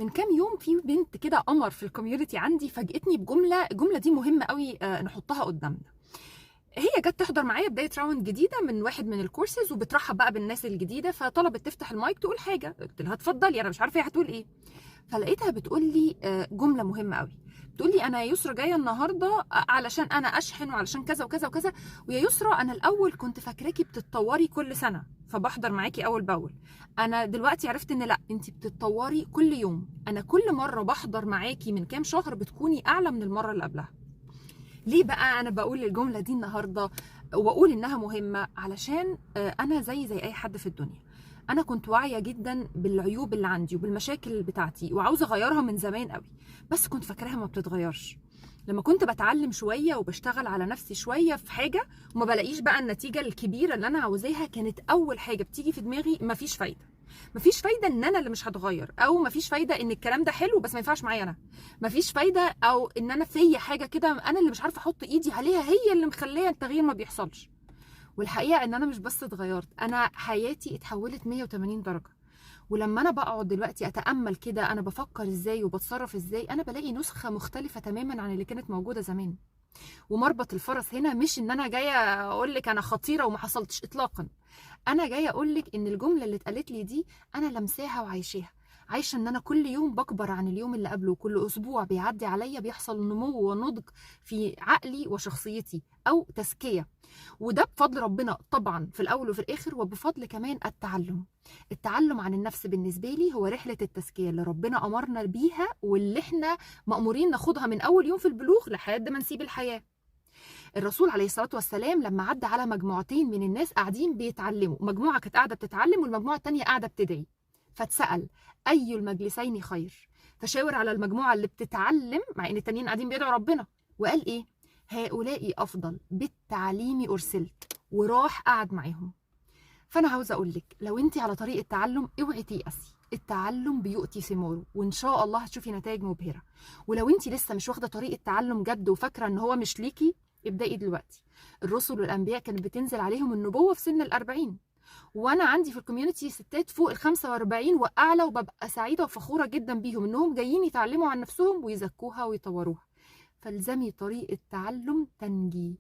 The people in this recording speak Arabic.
من كام يوم في بنت كده قمر في الكوميونتي عندي فاجئتني بجمله، الجمله دي مهمه قوي نحطها قدامنا. هي جت تحضر معايا بدايه راوند جديده من واحد من الكورسز، وبترحب بقى بالناس الجديده، فطلبت تفتح المايك تقول حاجه. قلت لها اتفضلي، انا مش عارفه هي هتقول ايه. فلقيتها بتقول لي جمله مهمه قوي. بتقول لي انا يا يسرا جايه النهارده علشان انا اشحن وعلشان كذا وكذا وكذا، ويا يسرا انا الاول كنت فاكراكي بتتطوري كل سنه فبحضر معاكي اول باول. انا دلوقتي عرفت ان لا، انت بتتطوري كل يوم. انا كل مره بحضر معاكي من كام شهر بتكوني اعلى من المره اللي قبلها. ليه بقى انا بقول الجمله دي النهارده واقول انها مهمه؟ علشان انا زي اي حد في الدنيا، انا كنت واعيه جدا بالعيوب اللي عندي وبالمشاكل بتاعتي وعاوزه اغيرها من زمان قوي، بس كنت فاكراها ما بتتغيرش. لما كنت بتعلم شويه وبشتغل على نفسي شويه في حاجه وما بلاقيش بقى النتيجه الكبيره اللي انا عاوزاها، كانت اول حاجه بتيجي في دماغي مفيش فايده. مفيش فايده ان انا اللي مش هتغير، او مفيش فايده ان الكلام ده حلو بس ما ينفعش معايا انا. مفيش فايده، او ان انا فيا حاجه كده انا اللي مش عارفه احط ايدي عليها هي اللي مخليه التغيير ما بيحصلش. والحقيقه ان انا مش بس اتغيرت، انا حياتي اتحولت 180 درجه. ولما انا بقعد دلوقتي اتامل كده انا بفكر ازاي وبتصرف ازاي، انا بلاقي نسخه مختلفه تماما عن اللي كانت موجوده زمان. ومربط الفرس هنا مش ان انا جايه اقول لك انا خطيره وما حصلتش اطلاقا. انا جايه اقول لك ان الجمله اللي اتقالت لي دي انا لمساها وعايشاها. عايشه ان انا كل يوم بكبر عن اليوم اللي قبله، وكل اسبوع بيعدي عليا بيحصل نمو ونضج في عقلي وشخصيتي او تزكيه. وده بفضل ربنا طبعا في الاول وفي الاخر، وبفضل كمان التعلم عن النفس بالنسبه لي هو رحله التزكيه اللي ربنا امرنا بيها، واللي احنا مامورين ناخدها من اول يوم في البلوغ لحد ما نسيب الحياه. الرسول عليه الصلاة والسلام لما عدى على مجموعتين من الناس قاعدين بيتعلموا، مجموعة كانت قاعدة بتتعلم والمجموعة التانية قاعدة بتدعي، فاتسأل أي المجلسين خير؟ فشاور على المجموعة اللي بتتعلم مع إن التانيين قاعدين بيدعوا ربنا، وقال إيه؟ هؤلاء أفضل بالتعليم أرسلت، وراح قعد معاهم. فأنا عاوزة أقول لك لو أنت على طريق التعلم اوعي تيأسي، التعلم بيؤتي ثماره وإن شاء الله هتشوفي نتائج مبهرة. ولو أنت لسه مش واخدة طريق التعلم جد وفاكرة إن هو مش ليكي، ابدأي دلوقتي. الرسل والأنبياء كانت بتنزل عليهم النبوة في سن 40، وأنا عندي في الكوميونتي ستات فوق 45 وأعلى، وببقى سعيدة وفخورة جدا بيهم إنهم جايين يتعلموا عن نفسهم ويزكوها ويطوروها. فالزمي طريق التعلم تنجي.